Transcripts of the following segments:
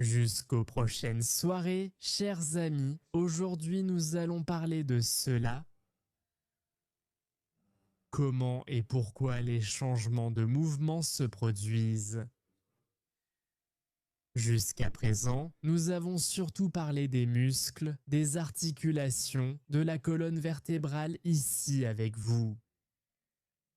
Jusqu'aux prochaines soirées, chers amis, aujourd'hui nous allons parler de cela. Comment et pourquoi les changements de mouvement se produisent. Jusqu'à présent, nous avons surtout parlé des muscles, des articulations, de la colonne vertébrale ici avec vous.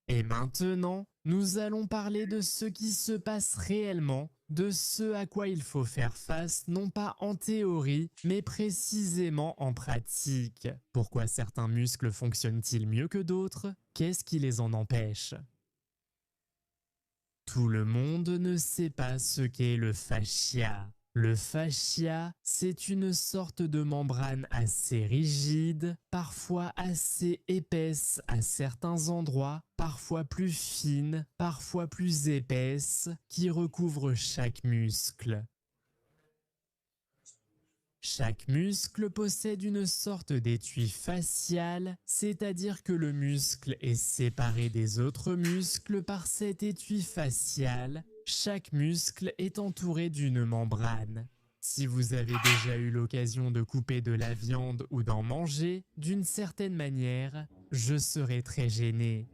Et maintenant, nous allons parler de ce qui se passe réellement, de ce à quoi il faut faire face, non pas en théorie, mais précisément en pratique. Pourquoi certains muscles fonctionnent-ils mieux que d'autres? Qu'est-ce qui les en empêche? Tout le monde ne sait pas ce qu'est le fascia. Le fascia, c'est une sorte de membrane assez rigide, parfois assez épaisse à certains endroits, parfois plus fine, parfois plus épaisse, qui recouvre chaque muscle. Chaque muscle possède une sorte d'étui facial, c'est-à-dire que le muscle est séparé des autres muscles par cet étui facial. Chaque muscle est entouré d'une membrane. Si vous avez déjà eu l'occasion de couper de la viande ou d'en manger, d'une certaine manière, je serais très gêné.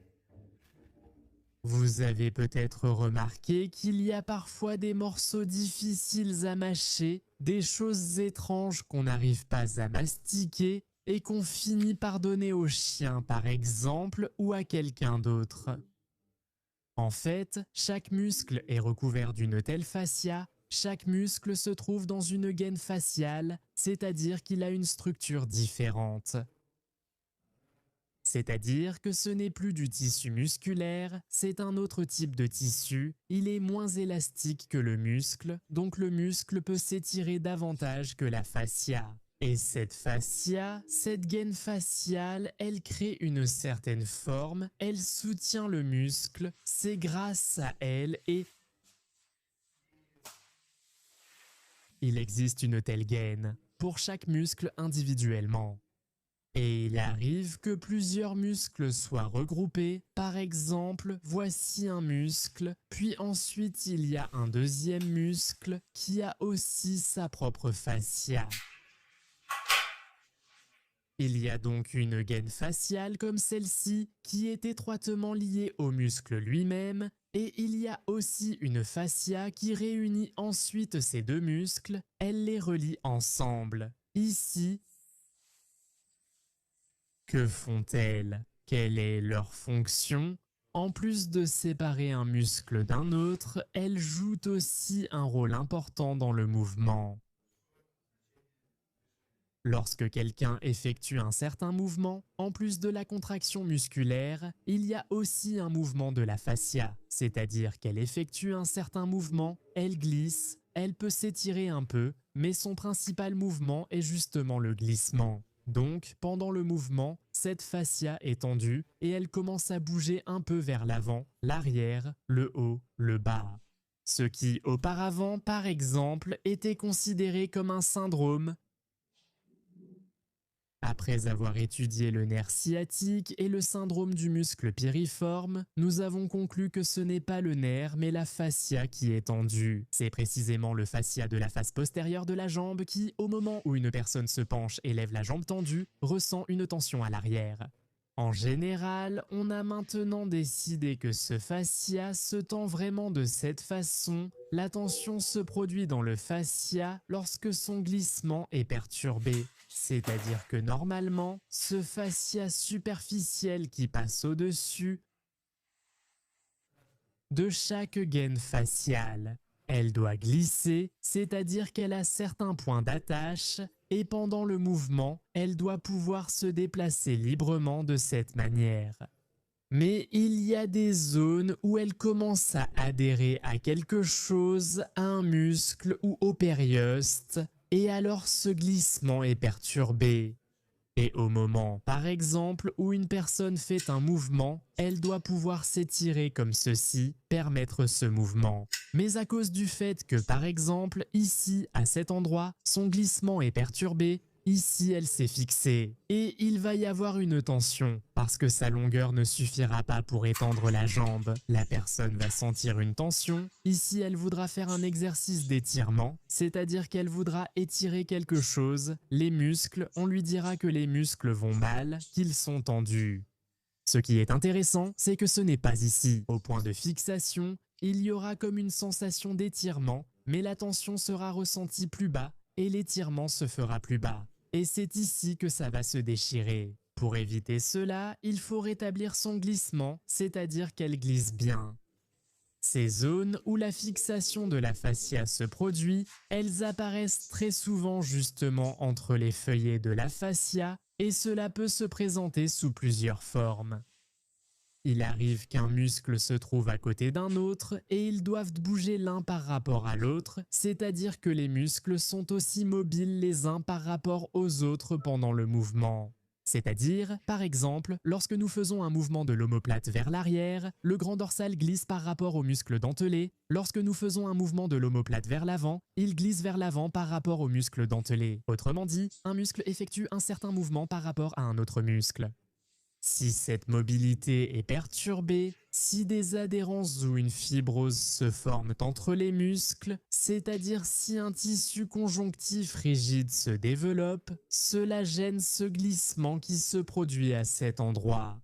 Vous avez peut-être remarqué qu'il y a parfois des morceaux difficiles à mâcher, des choses étranges qu'on n'arrive pas à mastiquer et qu'on finit par donner au chien par exemple ou à quelqu'un d'autre. En fait, chaque muscle est recouvert d'une telle fascia, chaque muscle se trouve dans une gaine faciale, c'est-à-dire qu'il a une structure différente. C'est-à-dire que ce n'est plus du tissu musculaire, c'est un autre type de tissu, il est moins élastique que le muscle, donc le muscle peut s'étirer davantage que la fascia. Et cette fascia, cette gaine faciale, elle crée une certaine forme, elle soutient le muscle, c'est grâce à elle et il existe une telle gaine pour chaque muscle individuellement. Et il arrive que plusieurs muscles soient regroupés. Par exemple, voici un muscle, puis ensuite il y a un deuxième muscle qui a aussi sa propre fascia. Il y a donc une gaine faciale comme celle-ci qui est étroitement liée au muscle lui-même et il y a aussi une fascia qui réunit ensuite ces deux muscles, elle les relie ensemble. Ici, que font-elles? Quelle est leur fonction? En plus de séparer un muscle d'un autre, elles jouent aussi un rôle important dans le mouvement. Lorsque quelqu'un effectue un certain mouvement, en plus de la contraction musculaire, il y a aussi un mouvement de la fascia, c'est-à-dire qu'elle effectue un certain mouvement, elle glisse, elle peut s'étirer un peu, mais son principal mouvement est justement le glissement. Donc, pendant le mouvement, cette fascia est tendue et elle commence à bouger un peu vers l'avant, l'arrière, le haut, le bas. Ce qui, auparavant, par exemple, était considéré comme un syndrome. Après avoir étudié le nerf sciatique et le syndrome du muscle piriforme, nous avons conclu que ce n'est pas le nerf mais la fascia qui est tendue. C'est précisément le fascia de la face postérieure de la jambe qui, au moment où une personne se penche et lève la jambe tendue, ressent une tension à l'arrière. En général, on a maintenant décidé que ce fascia se tend vraiment de cette façon. La tension se produit dans le fascia lorsque son glissement est perturbé. C'est-à-dire que normalement, ce fascia superficiel qui passe au-dessus de chaque gaine faciale, elle doit glisser, c'est-à-dire qu'elle a certains points d'attache et pendant le mouvement, elle doit pouvoir se déplacer librement de cette manière. Mais il y a des zones où elle commence à adhérer à quelque chose, à un muscle ou au périoste, et alors ce glissement est perturbé. Et au moment, par exemple, où une personne fait un mouvement, elle doit pouvoir s'étirer comme ceci, permettre ce mouvement. Mais à cause du fait que, par exemple, ici, à cet endroit, son glissement est perturbé, ici elle s'est fixée et il va y avoir une tension parce que sa longueur ne suffira pas pour étendre la jambe. La personne va sentir une tension. Ici elle voudra faire un exercice d'étirement, c'est-à-dire qu'elle voudra étirer quelque chose. Les muscles, on lui dira que les muscles vont mal, qu'ils sont tendus. Ce qui est intéressant, c'est que ce n'est pas ici. Au point de fixation, il y aura comme une sensation d'étirement, mais la tension sera ressentie plus bas et l'étirement se fera plus bas. Et c'est ici que ça va se déchirer. Pour éviter cela, il faut rétablir son glissement, c'est-à-dire qu'elle glisse bien. Ces zones où la fixation de la fascia se produit, elles apparaissent très souvent justement entre les feuillets de la fascia et cela peut se présenter sous plusieurs formes. Il arrive qu'un muscle se trouve à côté d'un autre et ils doivent bouger l'un par rapport à l'autre, c'est-à-dire que les muscles sont aussi mobiles les uns par rapport aux autres pendant le mouvement. C'est-à-dire, par exemple, lorsque nous faisons un mouvement de l'omoplate vers l'arrière, le grand dorsal glisse par rapport au muscle dentelé. Lorsque nous faisons un mouvement de l'omoplate vers l'avant, il glisse vers l'avant par rapport au muscle dentelé. Autrement dit, un muscle effectue un certain mouvement par rapport à un autre muscle. Si cette mobilité est perturbée, si des adhérences ou une fibrose se forment entre les muscles, c'est-à-dire si un tissu conjonctif rigide se développe, cela gêne ce glissement qui se produit à cet endroit.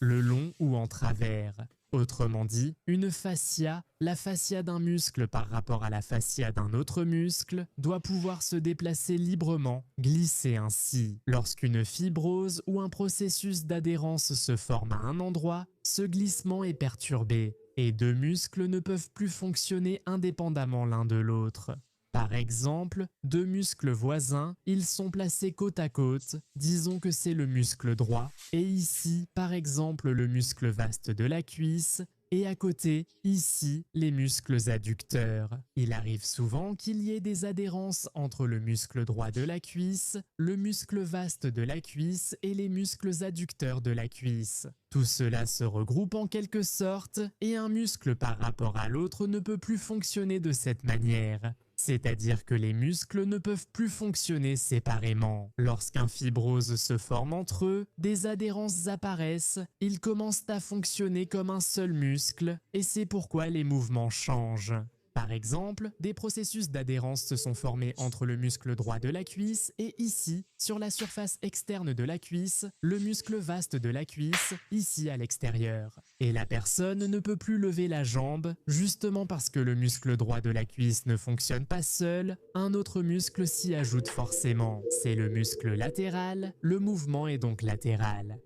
Le long ou en travers. Autrement dit, une fascia, la fascia d'un muscle par rapport à la fascia d'un autre muscle, doit pouvoir se déplacer librement, glisser ainsi. Lorsqu'une fibrose ou un processus d'adhérence se forme à un endroit, ce glissement est perturbé et deux muscles ne peuvent plus fonctionner indépendamment l'un de l'autre. Par exemple, deux muscles voisins, ils sont placés côte à côte, disons que c'est le muscle droit, et ici, par exemple, le muscle vaste de la cuisse, et à côté, ici, les muscles adducteurs. Il arrive souvent qu'il y ait des adhérences entre le muscle droit de la cuisse, le muscle vaste de la cuisse et les muscles adducteurs de la cuisse. Tout cela se regroupe en quelque sorte, et un muscle par rapport à l'autre ne peut plus fonctionner de cette manière. C'est-à-dire que les muscles ne peuvent plus fonctionner séparément. Lorsqu'un fibrose se forme entre eux, des adhérences apparaissent, ils commencent à fonctionner comme un seul muscle, et c'est pourquoi les mouvements changent. Par exemple, des processus d'adhérence se sont formés entre le muscle droit de la cuisse et ici, sur la surface externe de la cuisse, le muscle vaste de la cuisse, ici à l'extérieur. Et la personne ne peut plus lever la jambe, justement parce que le muscle droit de la cuisse ne fonctionne pas seul, un autre muscle s'y ajoute forcément. C'est le muscle latéral, le mouvement est donc latéral.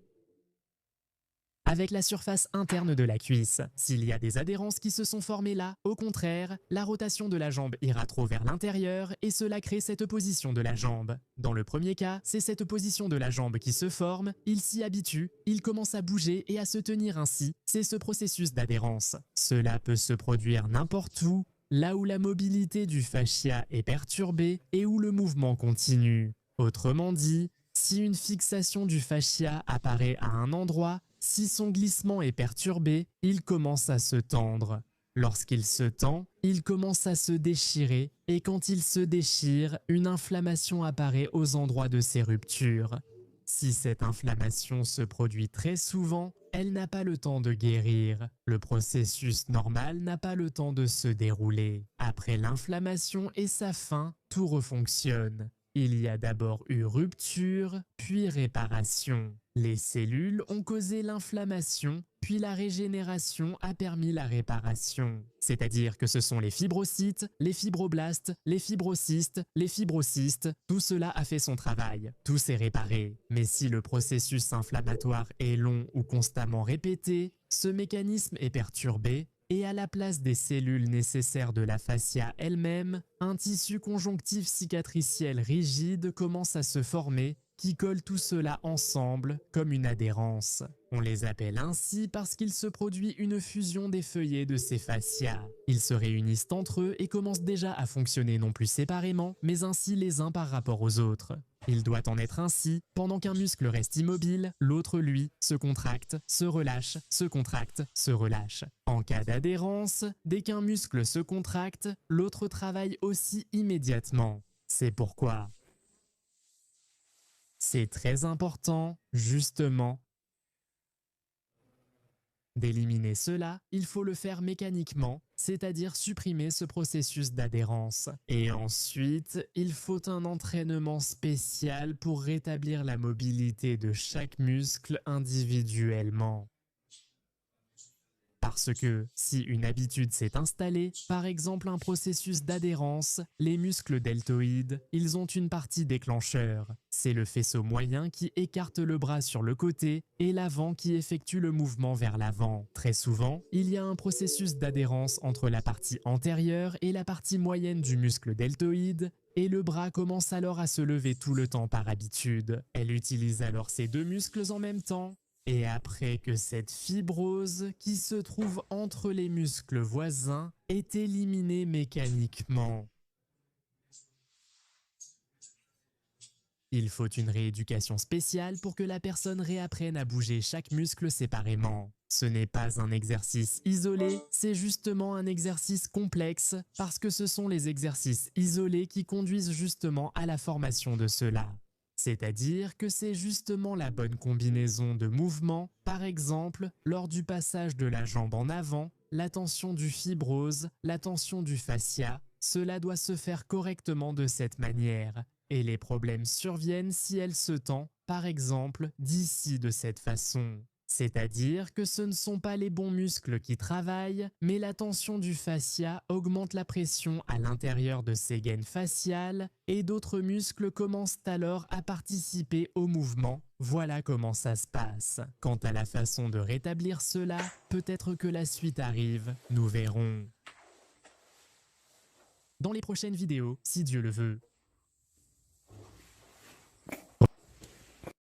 Avec la surface interne de la cuisse. S'il y a des adhérences qui se sont formées là, au contraire, la rotation de la jambe ira trop vers l'intérieur et cela crée cette position de la jambe. Dans le premier cas, c'est cette position de la jambe qui se forme, il s'y habitue, il commence à bouger et à se tenir ainsi, c'est ce processus d'adhérence. Cela peut se produire n'importe où, là où la mobilité du fascia est perturbée et où le mouvement continue. Autrement dit, si une fixation du fascia apparaît à un endroit, si son glissement est perturbé, il commence à se tendre. Lorsqu'il se tend, il commence à se déchirer et quand il se déchire, une inflammation apparaît aux endroits de ces ruptures. Si cette inflammation se produit très souvent, elle n'a pas le temps de guérir. Le processus normal n'a pas le temps de se dérouler. Après l'inflammation et sa fin, tout refonctionne. Il y a d'abord eu rupture, puis réparation. Les cellules ont causé l'inflammation, puis la régénération a permis la réparation. C'est-à-dire que ce sont les fibrocytes, les fibroblastes, les fibrocystes, tout cela a fait son travail, tout s'est réparé. Mais si le processus inflammatoire est long ou constamment répété, ce mécanisme est perturbé, et à la place des cellules nécessaires de la fascia elle-même, un tissu conjonctif cicatriciel rigide commence à se former qui collent tout cela ensemble comme une adhérence. On les appelle ainsi parce qu'il se produit une fusion des feuillets de ces fascias. Ils se réunissent entre eux et commencent déjà à fonctionner non plus séparément, mais ainsi les uns par rapport aux autres. Il doit en être ainsi, pendant qu'un muscle reste immobile, l'autre lui se contracte, se relâche, se contracte, se relâche. En cas d'adhérence, dès qu'un muscle se contracte, l'autre travaille aussi immédiatement. C'est pourquoi c'est très important, justement, d'éliminer cela. Il faut le faire mécaniquement, c'est-à-dire supprimer ce processus d'adhérence. Et ensuite, il faut un entraînement spécial pour rétablir la mobilité de chaque muscle individuellement. Parce que si une habitude s'est installée, par exemple un processus d'adhérence, les muscles deltoïdes, ils ont une partie déclencheur. C'est le faisceau moyen qui écarte le bras sur le côté et l'avant qui effectue le mouvement vers l'avant. Très souvent, il y a un processus d'adhérence entre la partie antérieure et la partie moyenne du muscle deltoïde, et le bras commence alors à se lever tout le temps par habitude. Elle utilise alors ces deux muscles en même temps. Et après que cette fibrose qui se trouve entre les muscles voisins est éliminée mécaniquement, il faut une rééducation spéciale pour que la personne réapprenne à bouger chaque muscle séparément. Ce n'est pas un exercice isolé, c'est justement un exercice complexe parce que ce sont les exercices isolés qui conduisent justement à la formation de cela. C'est-à-dire que c'est justement la bonne combinaison de mouvements, par exemple, lors du passage de la jambe en avant, la tension du fibrose, la tension du fascia, cela doit se faire correctement de cette manière. Et les problèmes surviennent si elle se tend, par exemple, d'ici de cette façon. C'est-à-dire que ce ne sont pas les bons muscles qui travaillent, mais la tension du fascia augmente la pression à l'intérieur de ces gaines faciales et d'autres muscles commencent alors à participer au mouvement. Voilà comment ça se passe. Quant à la façon de rétablir cela, peut-être que la suite arrive, nous verrons. Dans les prochaines vidéos, si Dieu le veut.